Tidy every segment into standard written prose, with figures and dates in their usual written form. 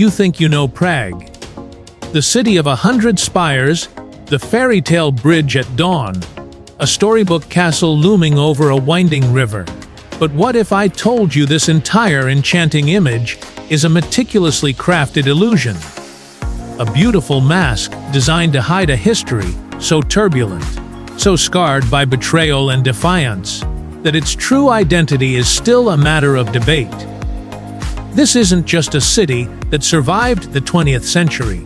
you think you know Prague. The city of 100 spires, the fairy tale bridge at dawn, a storybook castle looming over a winding river. But what if I told you this entire enchanting image is a meticulously crafted illusion? A beautiful mask designed to hide a history so turbulent, so scarred by betrayal and defiance, that its true identity is still a matter of debate. This isn't just a city that survived the 20th century.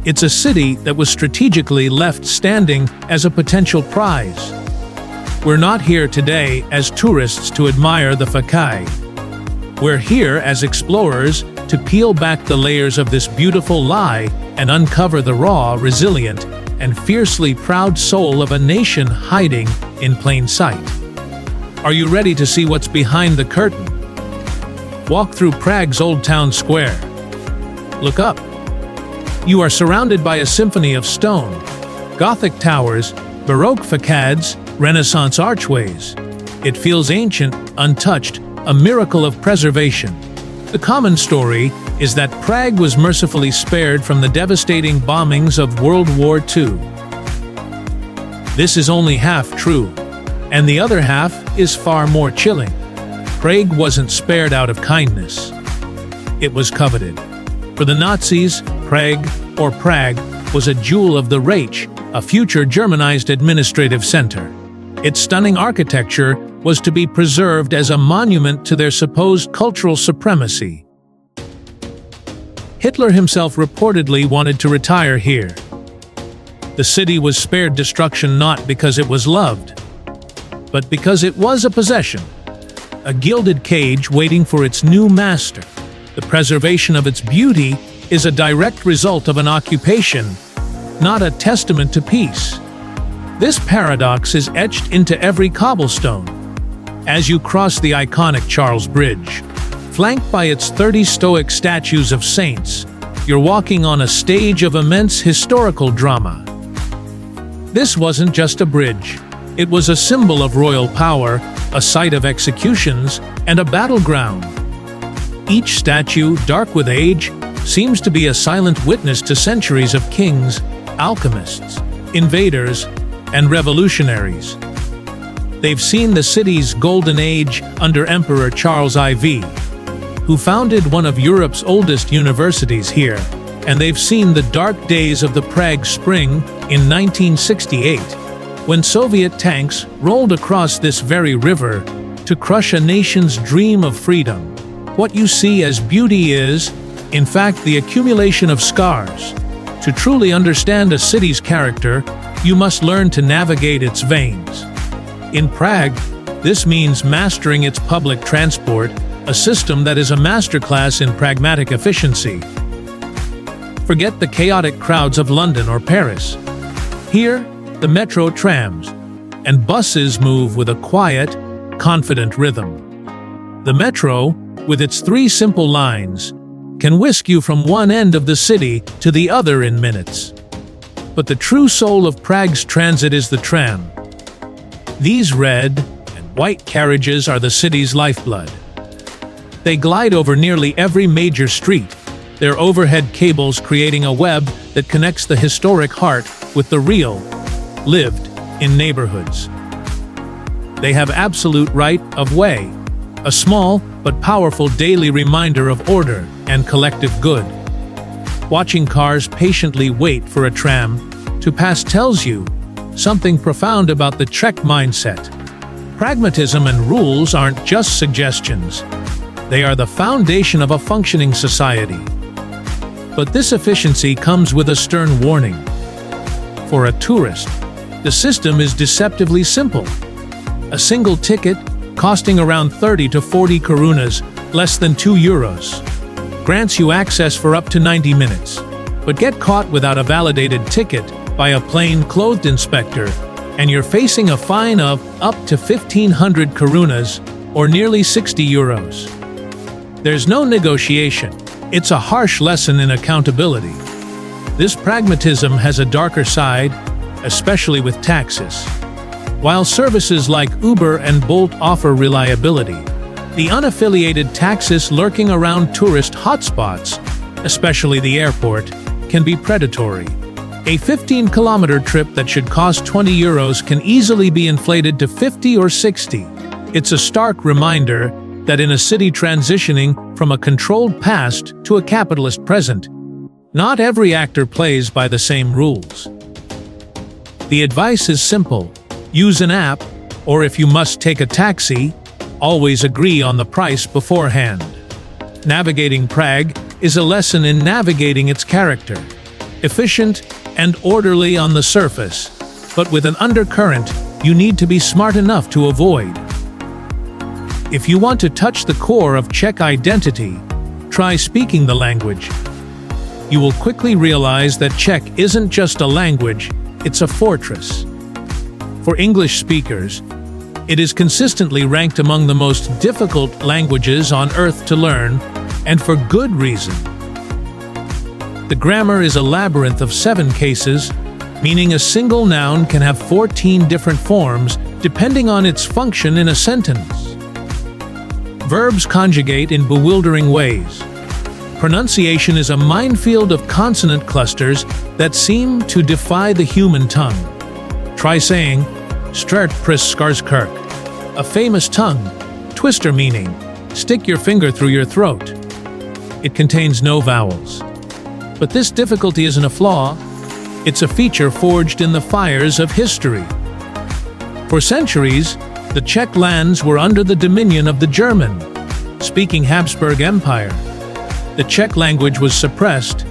It's a city that was strategically left standing as a potential prize. We're not here today as tourists to admire the facade. We're here as explorers to peel back the layers of this beautiful lie and uncover the raw, resilient, and fiercely proud soul of a nation hiding in plain sight. Are you ready to see what's behind the curtain? Walk through Prague's Old Town Square. Look up. You are surrounded by a symphony of stone, Gothic towers, Baroque facades, Renaissance archways. It feels ancient, untouched, a miracle of preservation. The common story is that Prague was mercifully spared from the devastating bombings of World War II. This is only half true, and the other half is far more chilling. Prague wasn't spared out of kindness. It was coveted. For the Nazis, Prague was a jewel of the Reich, a future Germanized administrative center. Its stunning architecture was to be preserved as a monument to their supposed cultural supremacy. Hitler himself reportedly wanted to retire here. The city was spared destruction not because it was loved, but because it was a possession, a gilded cage waiting for its new master. The preservation of its beauty is a direct result of an occupation, not a testament to peace. This paradox is etched into every cobblestone. As you cross the iconic Charles Bridge, flanked by its 30 stoic statues of saints, you're walking on a stage of immense historical drama. This wasn't just a bridge. It was a symbol of royal power, a site of executions, and a battleground. Each statue, dark with age, seems to be a silent witness to centuries of kings, alchemists, invaders, and revolutionaries. They've seen the city's golden age under Emperor Charles IV, who founded one of Europe's oldest universities here, and they've seen the dark days of the Prague Spring in 1968, when Soviet tanks rolled across this very river to crush a nation's dream of freedom. What you see as beauty is, in fact, the accumulation of scars. To truly understand a city's character, you must learn to navigate its veins. In Prague, this means mastering its public transport, a system that is a masterclass in pragmatic efficiency. Forget the chaotic crowds of London or Paris. Here, the metro, trams, and buses move with a quiet, confident rhythm. The metro, with its 3 simple lines, can whisk you from one end of the city to the other in minutes. But the true soul of Prague's transit is the tram. These red and white carriages are the city's lifeblood. They glide over nearly every major street, their overhead cables creating a web that connects the historic heart with the real, lived-in neighborhoods. They have absolute right of way, a small but powerful daily reminder of order and collective good. Watching cars patiently wait for a tram to pass tells you something profound about the Czech mindset. Pragmatism and rules aren't just suggestions. They are the foundation of a functioning society. But this efficiency comes with a stern warning. For a tourist, the system is deceptively simple. A single ticket, costing around 30 to 40 korunas, less than €2, grants you access for up to 90 minutes. But get caught without a validated ticket by a plain-clothed inspector, and you're facing a fine of up to 1,500 korunas, or nearly €60. There's no negotiation. It's a harsh lesson in accountability. This pragmatism has a darker side, especially with taxes. While services like Uber and Bolt offer reliability, the unaffiliated taxis lurking around tourist hotspots especially the airport, can be predatory. A 15-kilometer trip that should cost €20 can easily be inflated to 50 or 60. It's a stark reminder that in a city transitioning from a controlled past to a capitalist present, not every actor plays by the same rules. The advice is simple: use an app, or if you must take a taxi, always agree on the price beforehand. Navigating Prague is a lesson in navigating its character. Efficient and orderly on the surface, but with an undercurrent you need to be smart enough to avoid. If you want to touch the core of Czech identity, try speaking the language. You will quickly realize that Czech isn't just a language, it's a fortress. For English speakers, it is consistently ranked among the most difficult languages on earth to learn, and for good reason. The grammar is a labyrinth of 7 cases, meaning a single noun can have 14 different forms depending on its function in a sentence. Verbs conjugate in bewildering ways. Pronunciation is a minefield of consonant clusters that seem to defy the human tongue. Try saying "Sturt pris Skarskerk," a famous tongue twister meaning stick your finger through your throat. It contains no vowels. But this difficulty isn't a flaw, it's a feature forged in the fires of history. For centuries, the Czech lands were under the dominion of the German-speaking Habsburg Empire. The Czech language was suppressed,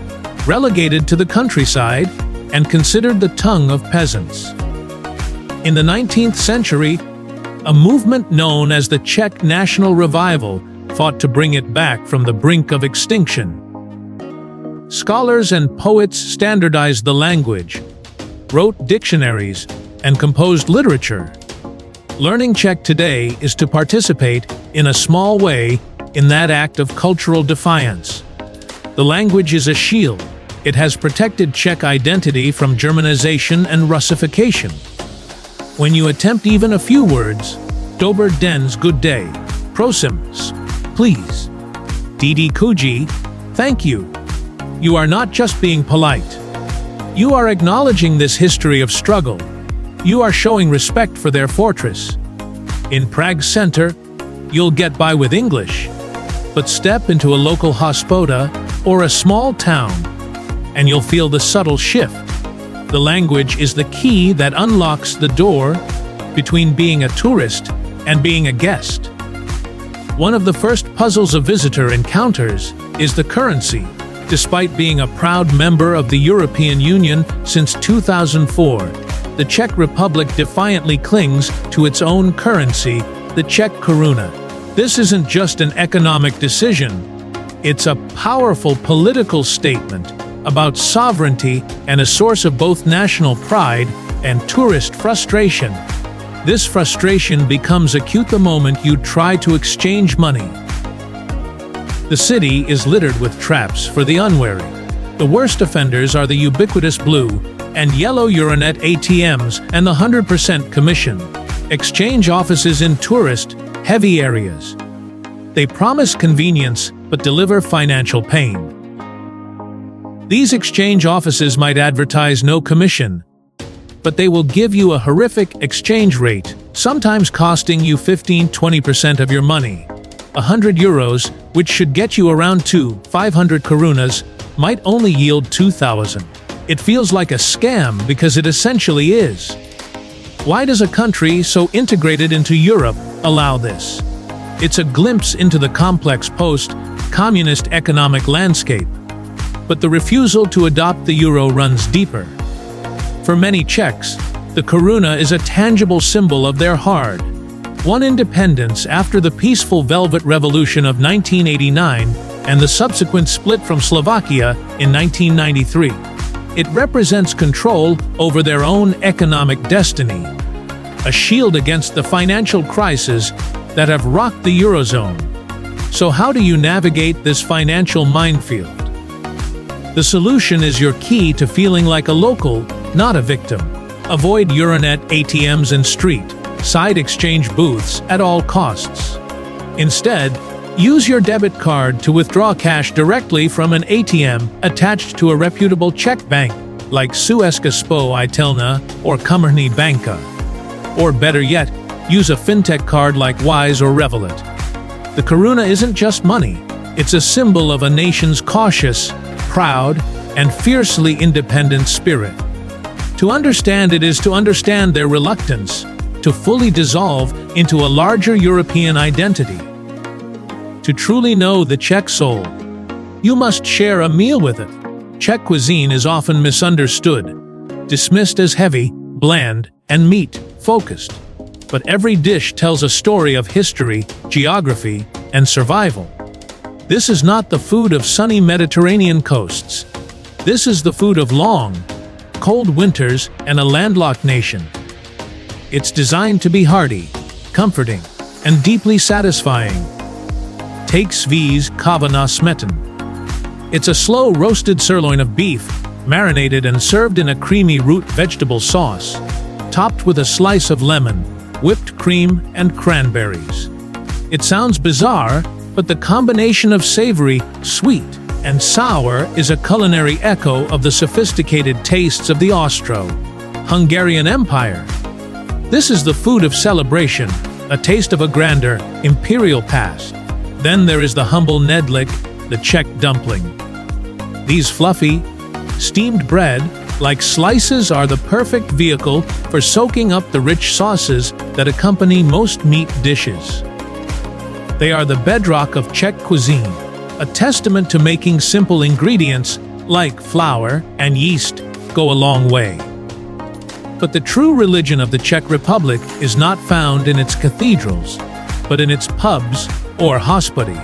relegated to the countryside, and considered the tongue of peasants. In the 19th century, a movement known as the Czech National Revival fought to bring it back from the brink of extinction. Scholars and poets standardized the language, wrote dictionaries, and composed literature. Learning Czech today is to participate, in a small way, in that act of cultural defiance. The language is a shield. It has protected Czech identity from Germanization and Russification. When you attempt even a few words, Dober den's good day, prosims, please, Didi kuji, thank you, you are not just being polite. You are acknowledging this history of struggle. You are showing respect for their fortress. In Prague's center, you'll get by with English, but step into a local hospoda or a small town, and you'll feel the subtle shift. The language is the key that unlocks the door between being a tourist and being a guest. One of the first puzzles a visitor encounters is the currency. Despite being a proud member of the European Union since 2004, the Czech Republic defiantly clings to its own currency, the Czech koruna. This isn't just an economic decision, it's a powerful political statement about sovereignty and a source of both national pride and tourist frustration. This frustration becomes acute the moment you try to exchange money. The city is littered with traps for the unwary. The worst offenders are the ubiquitous blue and yellow Euronet ATMs and the 100% commission exchange offices in tourist-heavy areas. They promise convenience but deliver financial pain. These exchange offices might advertise no commission, but they will give you a horrific exchange rate, sometimes costing you 15–20% of your money. €100, which should get you around 500 korunas, might only yield 2,000. It feels like a scam because it essentially is. Why does a country so integrated into Europe allow this? It's a glimpse into the complex post-communist economic landscape. But the refusal to adopt the euro runs deeper. For many Czechs, the koruna is a tangible symbol of their hard-won independence after the peaceful Velvet Revolution of 1989 and the subsequent split from Slovakia in 1993. It represents control over their own economic destiny, a shield against the financial crises that have rocked the Eurozone. So how do you navigate this financial minefield? The solution is your key to feeling like a local, not a victim. Avoid Euronet ATMs and street-side exchange booths at all costs. Instead, Use your debit card to withdraw cash directly from an ATM attached to a reputable Czech bank like Česká spořitelna or Komerční banka. Or better yet, use a fintech card like Wise or Revolut. The koruna isn't just money, it's a symbol of a nation's cautious, proud, and fiercely independent spirit. To understand it is to understand their reluctance to fully dissolve into a larger European identity. To truly know the Czech soul, you must share a meal with it. Czech cuisine is often misunderstood, dismissed as heavy, bland, and meat-focused. But every dish tells a story of history, geography, and survival. This is not the food of sunny Mediterranean coasts. This is the food of long, cold winters and a landlocked nation. It's designed to be hearty, comforting, and deeply satisfying. Take Vltava River. It's a slow roasted sirloin of beef, marinated and served in a creamy root vegetable sauce, topped with a slice of lemon, whipped cream, and cranberries. It sounds bizarre, but the combination of savory, sweet, and sour is a culinary echo of the sophisticated tastes of the Austro-Hungarian Empire. This is the food of celebration, a taste of a grander, imperial past. Then there is the humble Nedlik, the Czech dumpling. These fluffy, steamed bread, like slices, are the perfect vehicle for soaking up the rich sauces that accompany most meat dishes. They are the bedrock of Czech cuisine, a testament to making simple ingredients like flour and yeast go a long way. But the true religion of the Czech Republic is not found in its cathedrals, but in its pubs or hospody.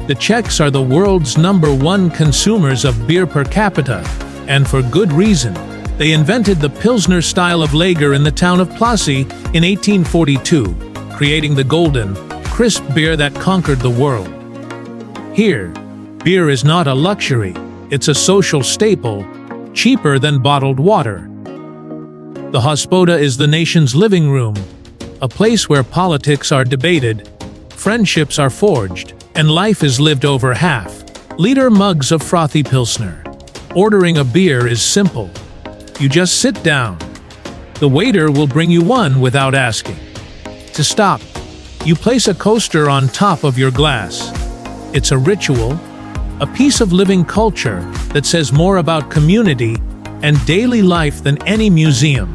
The Czechs are the world's #1 consumers of beer per capita, and for good reason. They invented the Pilsner style of lager in the town of Plassy in 1842, creating the golden, crisp beer that conquered the world. Here, beer is not a luxury, it's a social staple, cheaper than bottled water. The hospoda is the nation's living room, a place where politics are debated, friendships are forged, and life is lived over half-liter mugs of frothy Pilsner. Ordering a beer is simple. You just sit down. The waiter will bring you one without asking. To stop, you place a coaster on top of your glass. It's a ritual, a piece of living culture that says more about community and daily life than any museum.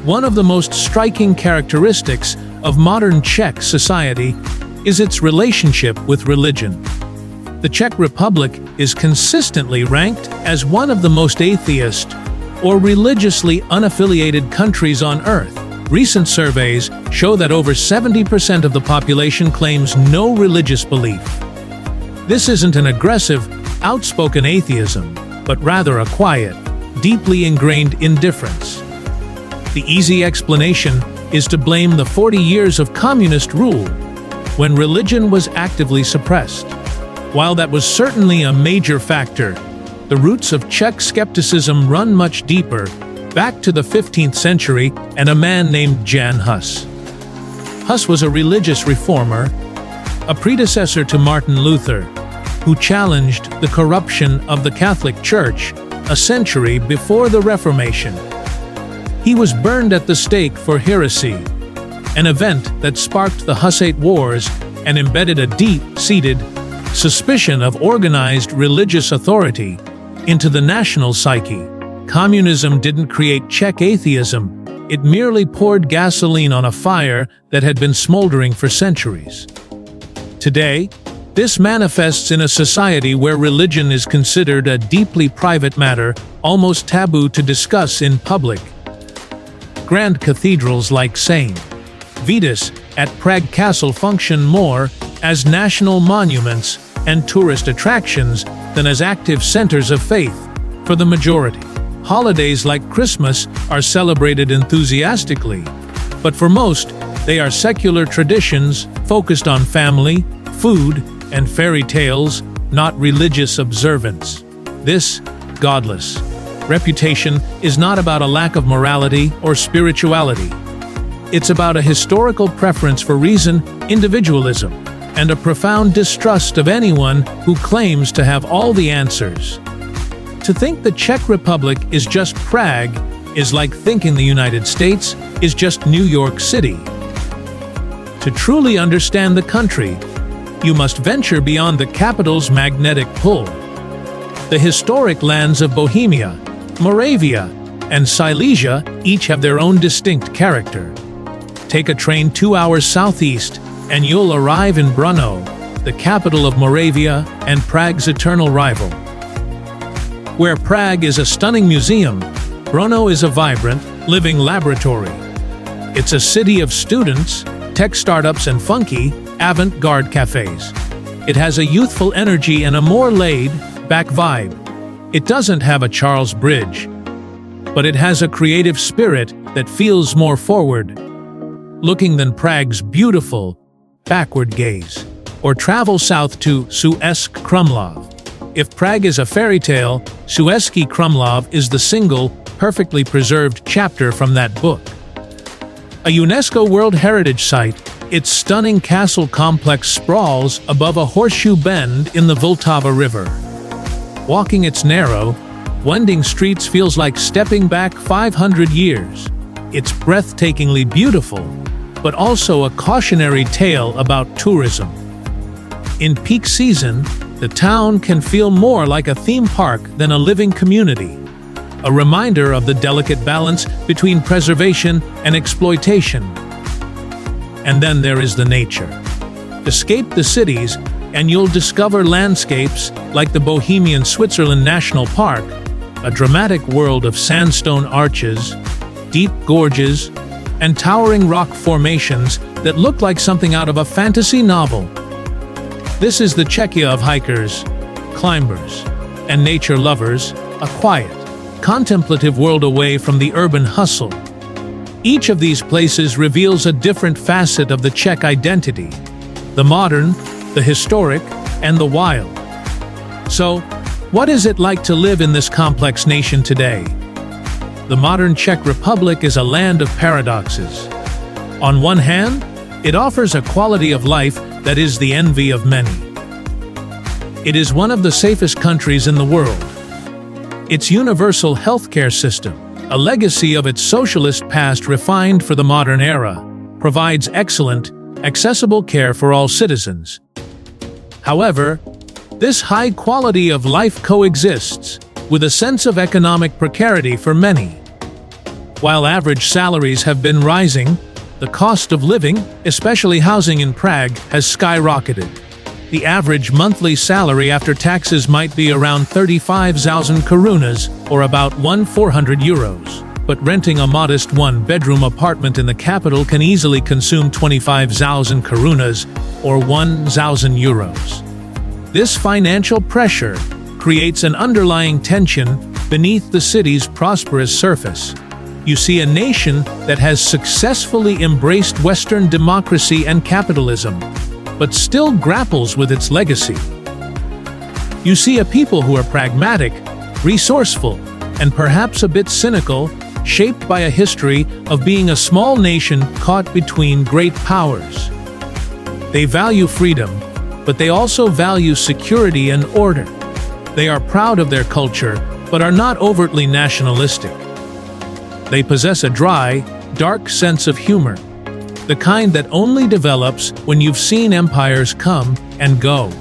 One of the most striking characteristics of modern Czech society is its relationship with religion. The Czech Republic is consistently ranked as one of the most atheist or religiously unaffiliated countries on Earth. Recent surveys show that over 70% of the population claims no religious belief. This isn't an aggressive, outspoken atheism, but rather a quiet, deeply ingrained indifference. The easy explanation is to blame the 40 years of communist rule, when religion was actively suppressed. While that was certainly a major factor, the roots of Czech skepticism run much deeper, back to the 15th century and a man named Jan Hus. Hus was a religious reformer, a predecessor to Martin Luther, who challenged the corruption of the Catholic Church a century before the Reformation. He was burned at the stake for heresy, an event that sparked the Hussite Wars and embedded a deep-seated suspicion of organized religious authority into the national psyche. Communism didn't create Czech atheism, it merely poured gasoline on a fire that had been smoldering for centuries. Today, this manifests in a society where religion is considered a deeply private matter, almost taboo to discuss in public. Grand cathedrals like St. Vitus at Prague Castle function more as national monuments and tourist attractions than as active centers of faith for the majority. Holidays like Christmas are celebrated enthusiastically, but for most, they are secular traditions focused on family, food, and fairy tales, not religious observance. This godless reputation is not about a lack of morality or spirituality. It's about a historical preference for reason, individualism, and a profound distrust of anyone who claims to have all the answers. To think the Czech Republic is just Prague is like thinking the United States is just New York City. To truly understand the country, you must venture beyond the capital's magnetic pull. The historic lands of Bohemia, Moravia, and Silesia each have their own distinct character. Take a train 2 hours southeast, and you'll arrive in Brno, the capital of Moravia and Prague's eternal rival. Where Prague is a stunning museum, Brno is a vibrant, living laboratory. It's a city of students, tech startups, and funky, avant-garde cafes. It has a youthful energy and a more laid-back vibe. It doesn't have a Charles Bridge, but it has a creative spirit that feels more forward-looking than Prague's beautiful, backward gaze. Or travel south to Český Krumlov. If Prague is a fairy tale, Český Krumlov is the single, perfectly preserved chapter from that book. A UNESCO World Heritage Site, its stunning castle complex sprawls above a horseshoe bend in the Vltava River. Walking its narrow, winding streets feels like stepping back 500 years. It's breathtakingly beautiful, but also a cautionary tale about tourism. In peak season, the town can feel more like a theme park than a living community, a reminder of the delicate balance between preservation and exploitation. And then there is the nature. Escape the cities, and you'll discover landscapes like the Bohemian Switzerland National Park, a dramatic world of sandstone arches, deep gorges, and towering rock formations that look like something out of a fantasy novel. This is the Czechia of hikers, climbers, and nature lovers, a quiet, contemplative world away from the urban hustle. Each of these places reveals a different facet of the Czech identity: the modern, the historic, and the wild. So, what is it like to live in this complex nation today? The modern Czech Republic is a land of paradoxes. On one hand, it offers a quality of life that is the envy of many. It is one of the safest countries in the world. Its universal healthcare system, a legacy of its socialist past refined for the modern era, provides excellent, accessible care for all citizens. However, this high quality of life coexists with a sense of economic precarity for many. While average salaries have been rising, the cost of living, especially housing in Prague, has skyrocketed. The average monthly salary after taxes might be around 35,000 korunas, or about €1,400. But renting a modest one-bedroom apartment in the capital can easily consume 25,000 korunas, or €1,000. This financial pressure creates an underlying tension beneath the city's prosperous surface. You see a nation that has successfully embraced Western democracy and capitalism, but still grapples with its legacy. You see a people who are pragmatic, resourceful, and perhaps a bit cynical, shaped by a history of being a small nation caught between great powers. They value freedom, but they also value security and order. They are proud of their culture, but are not overtly nationalistic. They possess a dry, dark sense of humor, the kind that only develops when you've seen empires come and go.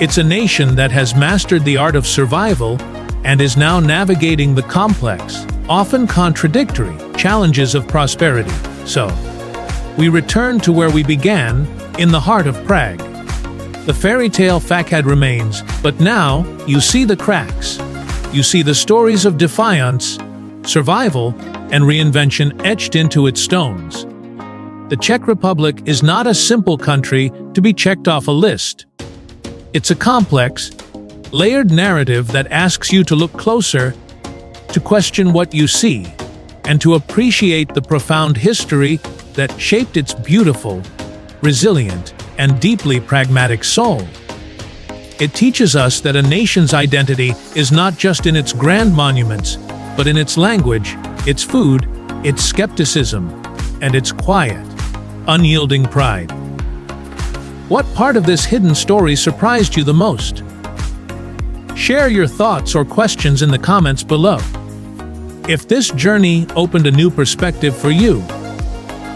It's a nation that has mastered the art of survival and is now navigating the complex, often contradictory, challenges of prosperity. So, we return to where we began, in the heart of Prague. The fairy tale facade remains, but now you see the cracks. You see the stories of defiance, survival, and reinvention etched into its stones. The Czech Republic is not a simple country to be checked off a list. It's a complex, layered narrative that asks you to look closer, to question what you see, and to appreciate the profound history that shaped its beautiful, resilient, and deeply pragmatic soul. It teaches us that a nation's identity is not just in its grand monuments, but in its language, its food, its skepticism, and its quiet, unyielding pride. What part of this hidden story surprised you the most? Share your thoughts or questions in the comments below. If this journey opened a new perspective for you,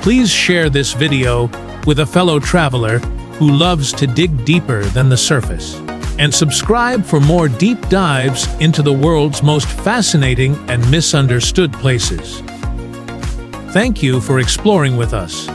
please share this video with a fellow traveler who loves to dig deeper than the surface. And subscribe for more deep dives into the world's most fascinating and misunderstood places. Thank you for exploring with us.